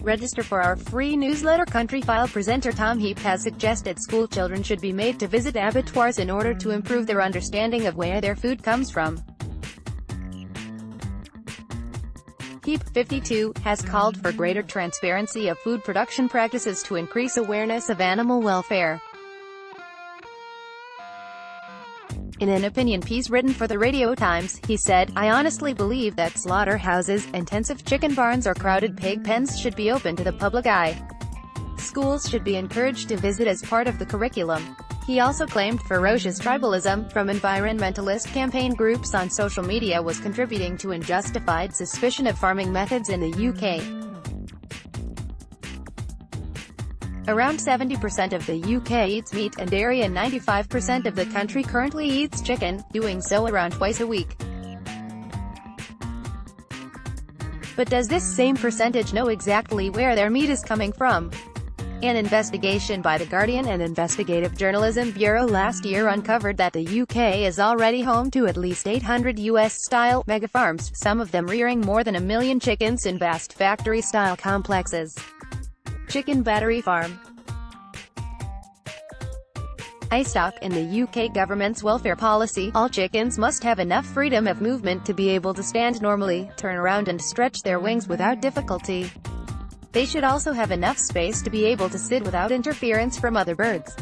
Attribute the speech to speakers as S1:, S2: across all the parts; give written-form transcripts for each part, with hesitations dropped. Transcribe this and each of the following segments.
S1: Register for our free newsletter Countryfile. Presenter Tom Heap has suggested school children should be made to visit abattoirs in order to improve their understanding of where their food comes from. Heap, 52, has called for greater transparency of food production practices to increase awareness of animal welfare. In an opinion piece written for the Radio Times, he said, "I honestly believe that slaughterhouses, intensive chicken barns or crowded pig pens should be open to the public eye. Schools should be encouraged to visit as part of the curriculum." He also claimed ferocious tribalism from environmentalist campaign groups on social media was contributing to unjustified suspicion of farming methods in the UK. Around 70% of the UK eats meat and dairy, and 95% of the country currently eats chicken, doing so around twice a week. But does this same percentage know exactly where their meat is coming from? An investigation by The Guardian and Investigative Journalism Bureau last year uncovered that the UK is already home to at least 800 US-style megafarms, some of them rearing more than 1 million chickens in vast factory-style complexes. Chicken Battery Farm. Stock in the UK government's welfare policy, all chickens must have enough freedom of movement to be able to stand normally, turn around and stretch their wings without difficulty. They should also have enough space to be able to sit without interference from other birds.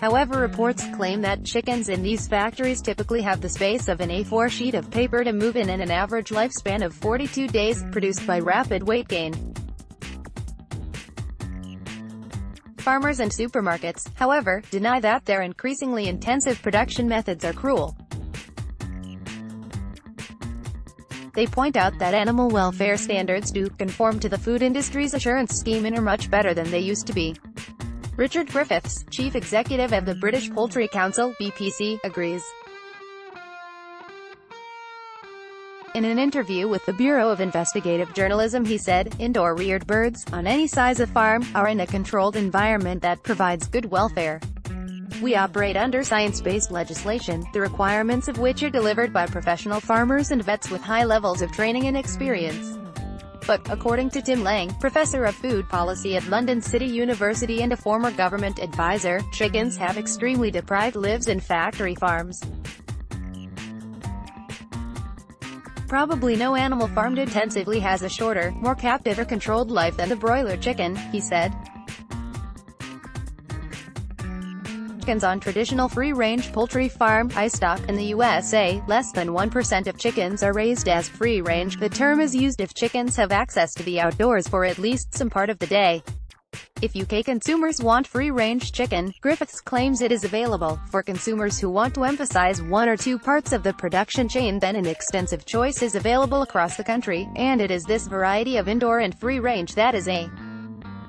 S1: However, reports claim that chickens in these factories typically have the space of an A4 sheet of paper to move in and an average lifespan of 42 days, produced by rapid weight gain. Farmers and supermarkets, however, deny that their increasingly intensive production methods are cruel. They point out that animal welfare standards do conform to the food industry's assurance scheme and are much better than they used to be. Richard Griffiths, chief executive of the British Poultry Council (BPC), agrees. In an interview with the Bureau of Investigative Journalism, he said, "Indoor reared birds, on any size of farm, are in a controlled environment that provides good welfare. We operate under science-based legislation, the requirements of which are delivered by professional farmers and vets with high levels of training and experience." But, according to Tim Lang, professor of food policy at London City University and a former government advisor, chickens have extremely deprived lives in factory farms. "Probably no animal farmed intensively has a shorter, more captive or controlled life than the broiler chicken," he said. Chickens on traditional free-range poultry farm stock in the USA, less than 1% of chickens are raised as free-range. The term is used if chickens have access to the outdoors for at least some part of the day. If UK consumers want free-range chicken, Griffiths claims it is available. For consumers who want to emphasize one or two parts of the production chain, then an extensive choice is available across the country, and it is this variety of indoor and free-range that is a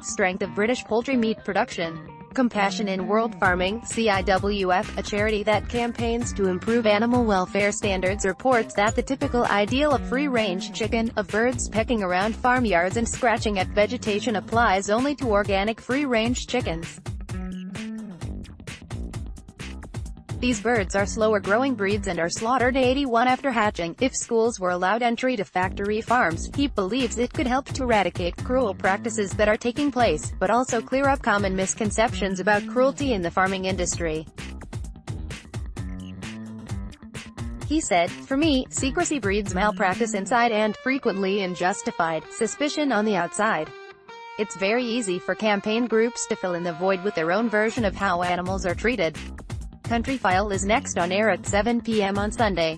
S1: strength of British poultry meat production. Compassion in World Farming, CIWF, a charity that campaigns to improve animal welfare standards, reports that the typical ideal of free-range chicken, of birds pecking around farmyards and scratching at vegetation, applies only to organic free-range chickens. These birds are slower-growing breeds and are slaughtered 81 after hatching. If schools were allowed entry to factory farms, he believes it could help to eradicate cruel practices that are taking place, but also clear up common misconceptions about cruelty in the farming industry. He said, "For me, secrecy breeds malpractice inside and, frequently, unjustified suspicion on the outside. It's very easy for campaign groups to fill in the void with their own version of how animals are treated." Countryfile is next on air at 7 p.m. on Sunday.